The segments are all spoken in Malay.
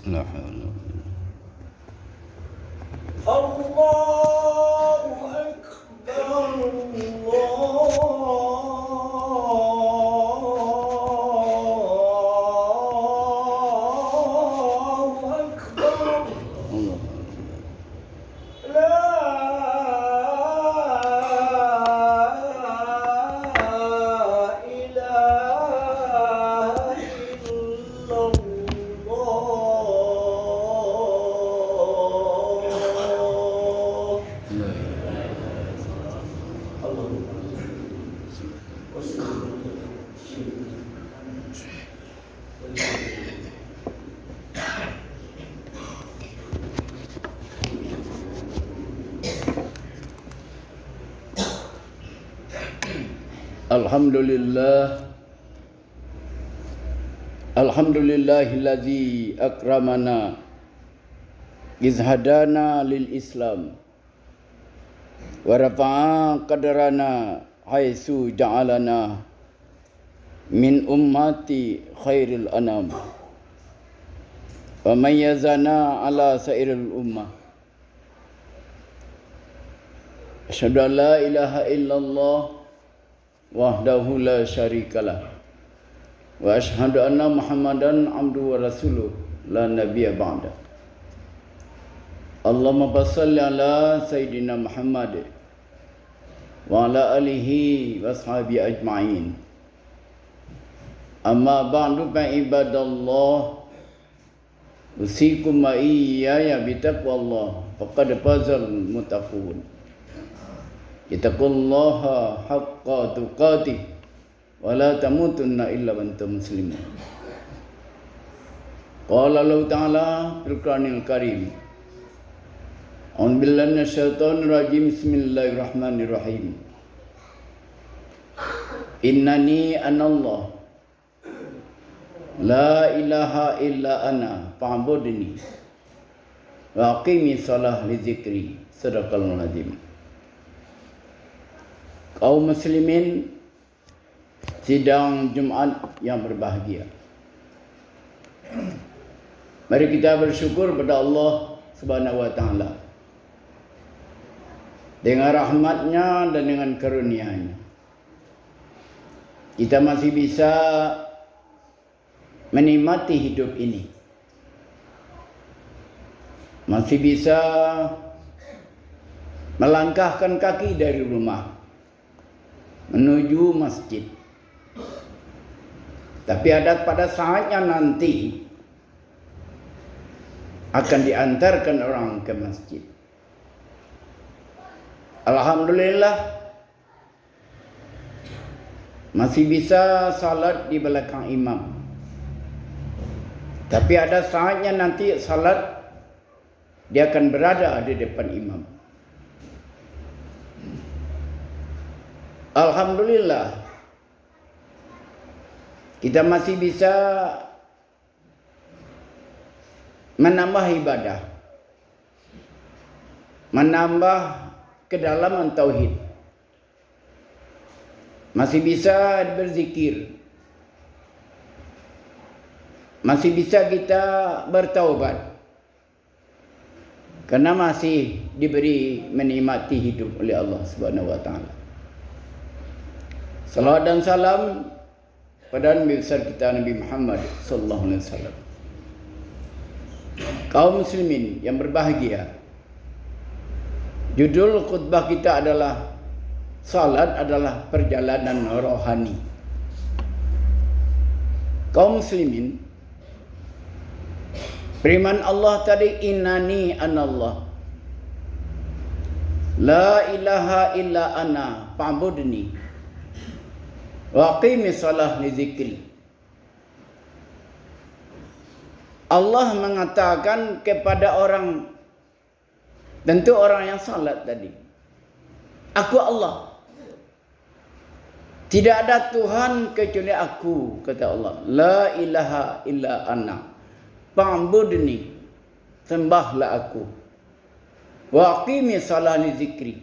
La haula. Allahu Akbar. Allahu Akbar. Allah. La ilaha illallah. La ilaha. Alhamdulillah. Alhamdulillahillazi akramana iz hadana lil Islam wa rafa'a qadrana haitsu ja'alana min ummati khairil anam wa mayyazana ala sairil ummah. Asyhadu an la ilaha illallah wahdahu la syarikalah wa asyhadu anna Muhammadan abduhu wa rasuluh la nabiyya ba'da. Allahumma shalli ala sayyidina Muhammad wa ala alihi wa sahbihi ajma'in. Amma ba'du fa ibadallah, usikum wa iyaya bitaqwallah faqad fazal muttaqun. Ittaqullaha haqqa tuqatih wa la tamutunna illa wa antum muslimun. Qala Allah Ta'ala fil Qur'anil Karim. A'udzu billahi minasyaitonir rajim. Bismillahirrahmanirrahim. Innani anallah la ilaha illa ana fa'budni wa aqimi shalah li dzikri. Sadaqallahul azim. Kaum muslimin sidang Jumat yang berbahagia, mari kita bersyukur kepada Allah Subhanahu wa taala dengan rahmatnya dan dengan karunia-Nya. Kita masih bisa menikmati hidup ini, masih bisa melangkahkan kaki dari rumah menuju masjid. Tapi ada pada saatnya nanti akan diantarkan orang ke masjid. Alhamdulillah masih bisa salat di belakang imam. Tapi ada saatnya nanti salat dia akan berada di depan imam. Alhamdulillah kita masih bisa menambah ibadah, menambah kedalaman tauhid, masih bisa berzikir, masih bisa kita bertaubat karena masih diberi menikmati hidup oleh Allah Subhanahu wa taala. Salawat dan salam pada Nabi besar kita Nabi Muhammad sallallahu alaihi wasallam. Kaum muslimin yang berbahagia, judul khutbah kita adalah salat adalah perjalanan rohani. Kaum muslimin, firman Allah tadi, innani anallah la ilaha illa ana fa'budni wa aqimi shalah li dzikri. Allah mengatakan kepada orang, tentu orang yang salat tadi, aku Allah, tidak ada Tuhan kecuali aku, kata Allah. La ilaha illa ana fa'budni, sembahlah aku. Wa aqimi shalah li dzikri,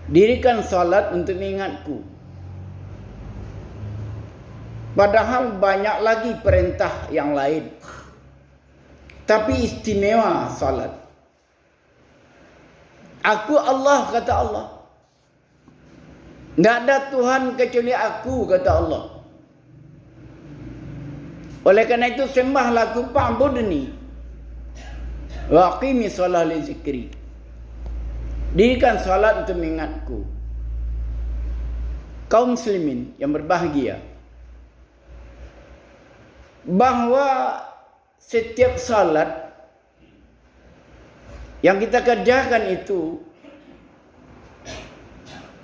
dirikan salat untuk mengingatku. Padahal banyak lagi perintah yang lain. Tapi istimewa salat. Aku Allah, kata Allah. Tidak ada Tuhan kecuali aku, kata Allah. Oleh kerana itu sembahlah aku, fa'budni wa aqimi shalah li zikri. Dirikan salat untuk mengingatku. Kaum muslimin yang berbahagia, bahawa setiap salat yang kita kerjakan itu,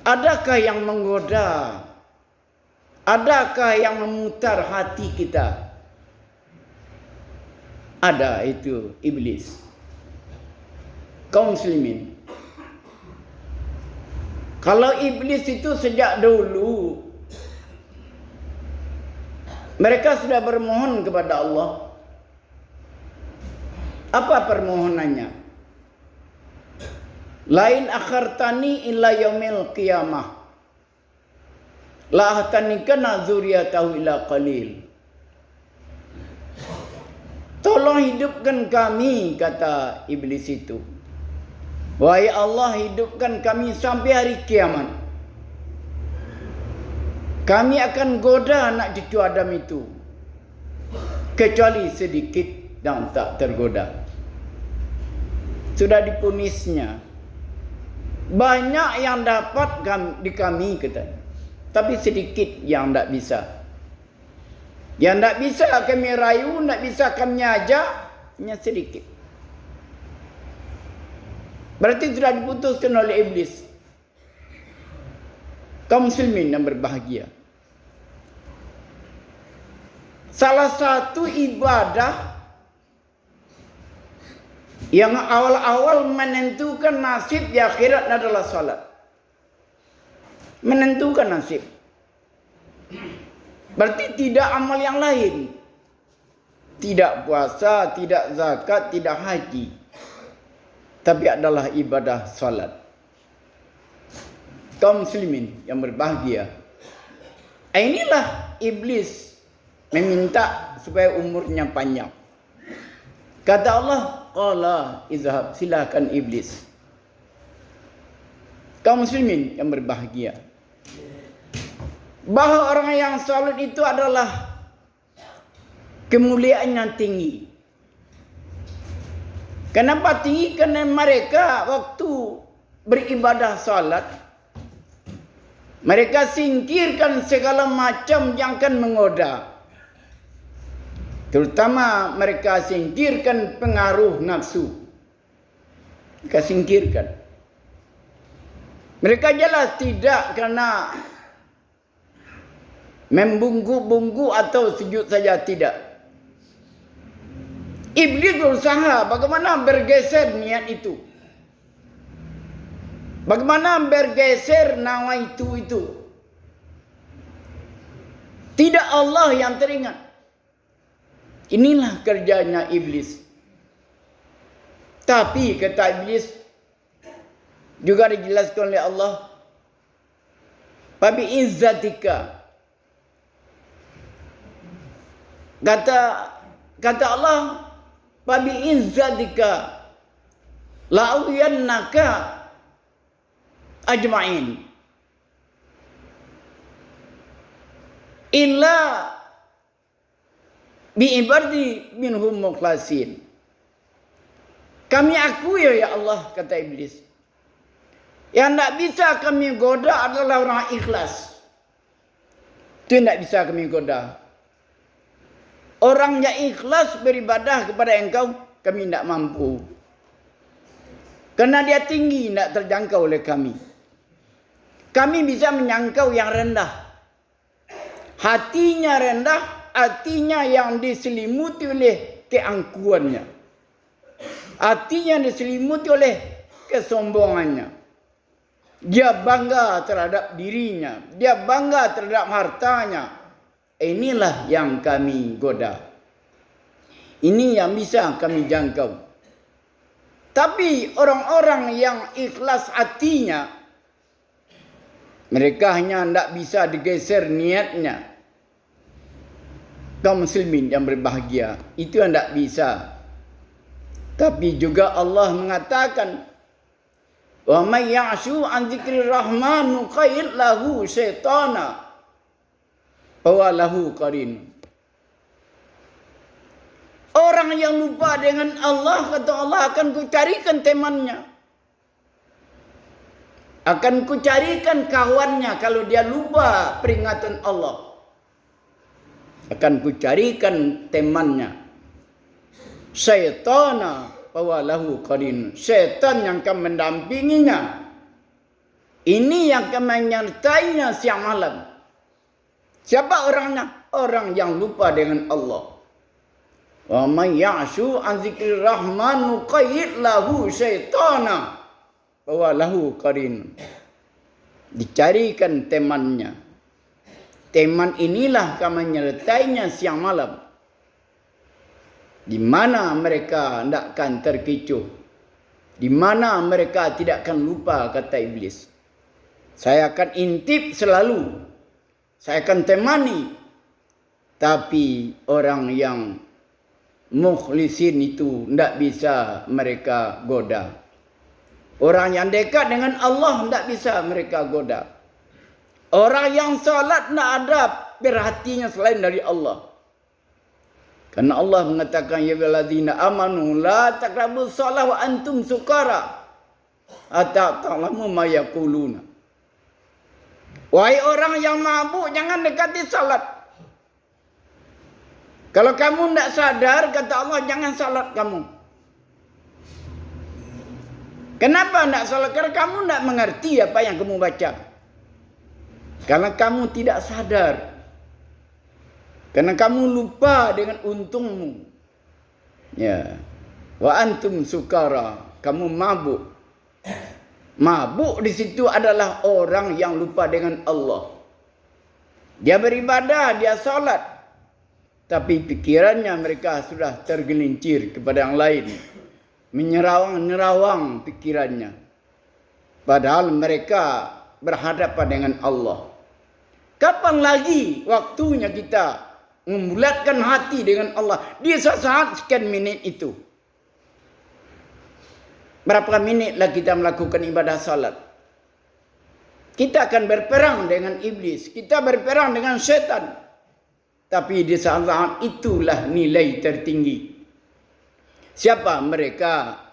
adakah yang menggoda? Adakah yang memutar hati kita? Ada, itu iblis. Kaum muslimin, kalau iblis itu sejak dulu mereka sudah bermohon kepada Allah. Apa permohonannya? Lain akhartani illa yaumil qiyamah la ahtanikana zuriyatahu ila qalil. Tolong hidupkan kami, kata iblis itu. Wahai Allah, hidupkan kami sampai hari kiamat. Kami akan goda anak cucu Adam itu, kecuali sedikit dan tak tergoda. Sudah dipunisnya. Banyak yang dapat di kami, kata, tapi sedikit yang tak bisa. Yang tak bisa kami rayu, tak bisa kami ajak, hanya sedikit. Berarti sudah diputuskan oleh iblis. Kaum muslimin yang berbahagia, salah satu ibadah yang awal-awal menentukan nasib di akhirat adalah salat. Menentukan nasib. Berarti tidak amal yang lain. Tidak puasa, tidak zakat, tidak haji. Tapi adalah ibadah salat. Kaum muslimin yang berbahagia, inilah iblis meminta supaya umurnya panjang. Kata Allah, qala izhab, silakan iblis. Kaum muslimin yang berbahagia, bahawa orang yang salat itu adalah kemuliaan yang tinggi. Kenapa tinggi? Karena mereka waktu beribadah salat, mereka singkirkan segala macam yang akan menggoda. Terutama mereka singkirkan pengaruh nafsu. Mereka singkirkan. Mereka jelas tidak kerana membungkuk-bungkuk atau sujud saja, tidak. Iblis berusaha bagaimana bergeser niat itu. Bagaimana bergeser nawaitu itu. Tidak Allah yang teringat. Inilah kerjanya iblis. Tapi kata iblis, juga dijelaskan oleh Allah, Fabi izzatika. Kata Allah, Fabi izzatika la'uyannaka ajma'in illa bi'ibadi minhum mukhlasin. Kami akui ya Allah, kata iblis, yang tak bisa kami goda adalah orang ikhlas. Itu yang tak bisa kami goda. Orang yang ikhlas beribadah kepada engkau, kami tidak mampu. Karena dia tinggi, tidak terjangkau oleh kami. Kami bisa menyangkau yang rendah. Hatinya rendah, hatinya yang diselimuti oleh keangkuhannya. Hatinya diselimuti oleh kesombongannya. Dia bangga terhadap dirinya. Dia bangga terhadap hartanya. Inilah yang kami goda. Ini yang bisa kami jangkau. Tapi orang-orang yang ikhlas hatinya, mereka hanya tidak bisa digeser niatnya. Kaum muslimin yang berbahagia, itu yang tidak bisa. Tapi juga Allah mengatakan, wa may ya'shu an dzikri rahman nuqayyid lahu syaitana wa lahu qarin. Orang yang lupa dengan Allah, kata Allah, akan kucarikan temannya. Akan kucarikan kawannya kalau dia lupa peringatan Allah. Akan kucarikan temannya. Syaitana wa lahu qarin. Syaitan yang akan mendampinginya. Ini yang akan menyertainya siang malam. Siapa orangnya? Orang yang lupa dengan Allah. Wa may ya'shu an dzikri rahman nuqayyid lahu syaitana wa lahu qarin. Dicarikan temannya. Teman inilah akan menyertainya siang malam. Di mana mereka tidak akan terkecoh. Di mana mereka tidak akan lupa, kata iblis. Saya akan intip selalu. Saya akan temani. Tapi orang yang mukhlisin itu tidak bisa mereka goda. Orang yang dekat dengan Allah tidak bisa mereka goda. Orang yang salat tidak ada perhatinya selain dari Allah. Karena Allah mengatakan, ya ayyuhallazina amanu la taqrabus shalah wa antum sukara hatta ta'lamu ma yaquluna. Wahai orang yang mabuk, jangan dekati salat. Kalau kamu tidak sadar, kata Allah, jangan salat kamu. Kenapa tidak salat? Karena kamu tidak mengerti apa yang kamu baca. Karena kamu tidak sadar. Karena kamu lupa dengan untungmu. Ya. Wa antum sukara. Kamu mabuk. Mabuk di situ adalah orang yang lupa dengan Allah. Dia beribadah, dia salat. Tapi pikirannya mereka sudah tergelincir kepada yang lain. Menyerawang-nerawang pikirannya. Padahal mereka berhadapan dengan Allah. Kapan lagi waktunya kita membulatkan hati dengan Allah? Di saat sekian menit itu. Berapa menitlah kita melakukan ibadah salat? Kita akan berperang dengan iblis. Kita berperang dengan syaitan. Tapi di saat itulah nilai tertinggi. Siapa mereka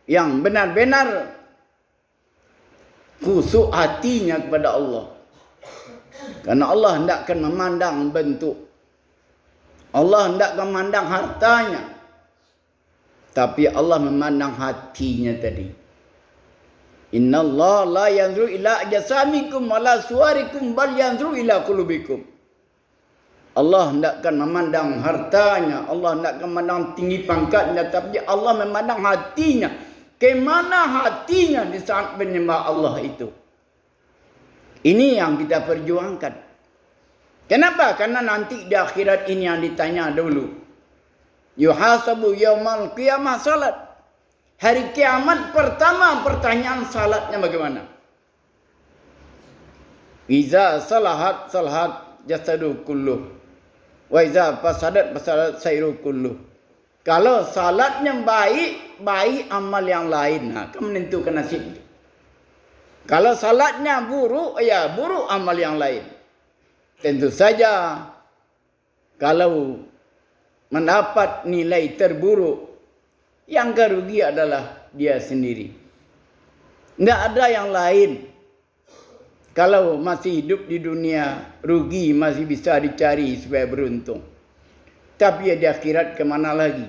yang benar-benar khusyuk hatinya kepada Allah? Karena Allah tidak akan memandang bentuk. Allah tidak akan memandang hartanya. Tapi Allah memandang hatinya tadi. Inna Allah la yanzuru ila ajsamikum wala suwarikum bal yanzuru ila qulubikum. Allah tidak akan memandang hartanya. Allah tidak akan memandang tinggi pangkatnya. Tapi Allah memandang hatinya. Kemana hatinya di saat menyembah Allah itu. Ini yang kita perjuangkan. Kenapa? Karena nanti di akhirat ini yang ditanya dulu. Yuhasabu yaumal qiyamah salat. Hari kiamat pertama pertanyaan salatnya bagaimana? Iza salahat salahat jasadu kulluh. Wa iza fasadat sairu kulluh. Kalau salatnya baik, baik amal yang lain. Nah, akan menentukan nasib. Kalau salatnya buruk, ya buruk amal yang lain. Tentu saja kalau mendapat nilai terburuk, yang kerugi adalah dia sendiri. Tidak ada yang lain. Kalau masih hidup di dunia, rugi masih bisa dicari supaya beruntung. Tapi di akhirat kemana lagi?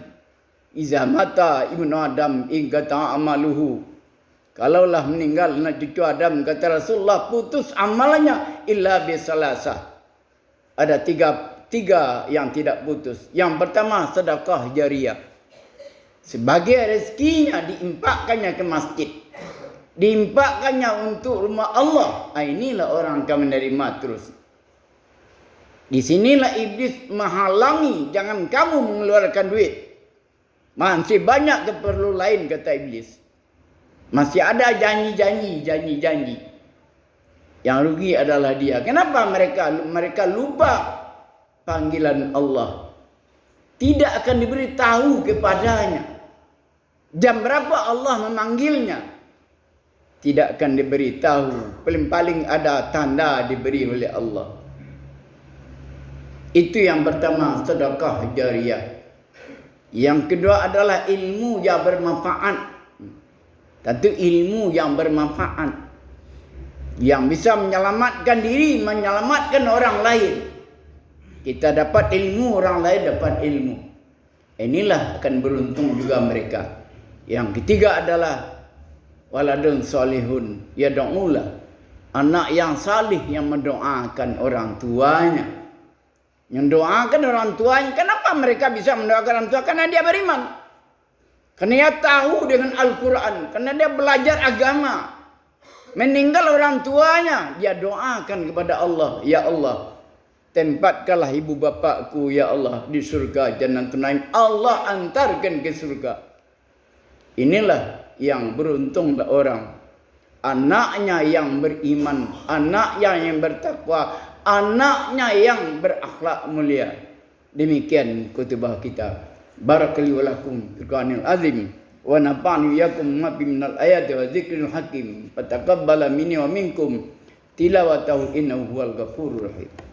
Iza mata ibnu Adam ingkata amaluhu. Kalaulah meninggal anak cucu Adam, kata Rasulullah, putus amalnya illa bisalasa. Ada tiga yang tidak putus. Yang pertama sedekah jariyah. Sebagai rezekinya diimpakkannya ke masjid. Diimpakkannya untuk rumah Allah. Inilah orang akan menerima terus. Di sinilah iblis menghalangi. Jangan kamu mengeluarkan duit. Masih banyak keperluan lain, kata iblis. Masih ada janji-janji. Yang rugi adalah dia. Kenapa mereka lupa panggilan Allah? Tidak akan diberitahu kepadanya. Jam berapa Allah memanggilnya? Tidak akan diberitahu. Paling-paling ada tanda diberi oleh Allah. Itu yang pertama, sedekah jariyah. Yang kedua adalah ilmu yang bermanfaat. Tentu ilmu yang bermanfaat, yang bisa menyelamatkan diri, menyelamatkan orang lain. Kita dapat ilmu, orang lain dapat ilmu. Inilah akan beruntung juga mereka. Yang ketiga adalah waladun solihun yad'ulah, anak yang salih yang mendoakan orang tuanya. Mendoakan orang tuanya. Kenapa mereka bisa mendoakan orang tua? Karena dia beriman. Karena dia tahu dengan Al-Quran. Karena dia belajar agama. Meninggal orang tuanya, dia doakan kepada Allah. Ya Allah, tempatkanlah ibu bapakku ya Allah di surga Jannatul Naim. Allah antarkan ke surga. Inilah yang beruntung orang. Anaknya yang beriman, anaknya yang bertakwa, anaknya yang berakhlak mulia. Demikian khutbah kita. Barakallahu lakum fil Qur'anil azim wa nafa'ani iyyakum ma fi minal ayati wa dzikril hakim. Fataqabbala minni wa minkum tilawatahu innahu huwal ghafurur rahim.